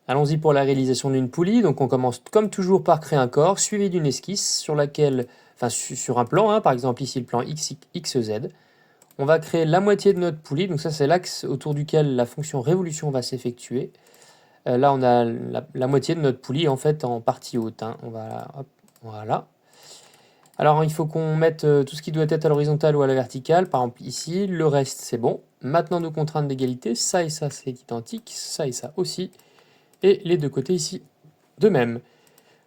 Allons-y pour la réalisation d'une poulie. Donc on commence comme toujours par créer un corps, suivi d'une esquisse sur laquelle, enfin sur un plan, hein, par exemple ici le plan XZ. On va créer la moitié de notre poulie, donc ça c'est l'axe autour duquel la fonction révolution va s'effectuer. Là on a la moitié de notre poulie en fait en partie haute, hein. On va, hop, voilà. Alors il faut qu'on mette tout ce qui doit être à l'horizontale ou à la verticale, par exemple ici, le reste c'est bon. Maintenant nos contraintes d'égalité, ça et ça c'est identique, ça et ça aussi, et les deux côtés ici de même.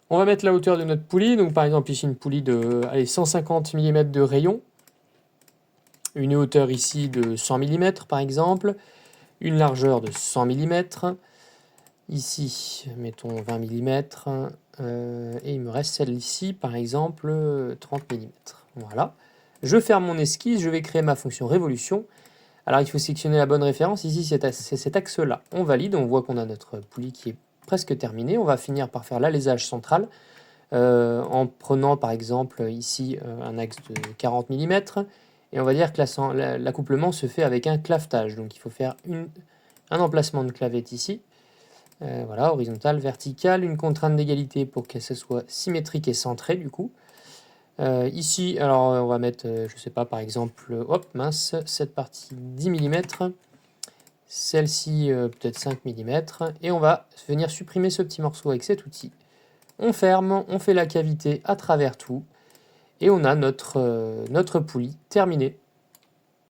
On va mettre la hauteur de notre poulie, donc par exemple ici une poulie de 150 mm de rayon, une hauteur ici de 100 mm par exemple, une largeur de 100 mm, ici mettons 20 mm, et il me reste celle-ci par exemple 30 mm. Voilà. Je ferme mon esquisse, je vais créer ma fonction révolution. Alors il faut sélectionner la bonne référence, ici c'est cet axe-là. On valide, on voit qu'on a notre poulie qui est presque terminée. On va finir par faire l'alésage central. En prenant par exemple ici un axe de 40 mm, et on va dire que l'accouplement se fait avec un clavetage, donc il faut faire un emplacement de clavette ici, voilà, horizontal, vertical, une contrainte d'égalité pour que ça soit symétrique et centré du coup. Ici, alors on va mettre, je sais pas, par exemple, hop, mince, cette partie 10 mm, celle-ci peut-être 5 mm, et on va venir supprimer ce petit morceau avec cet outil. On ferme, on fait la cavité à travers tout, et on a notre poulie terminée.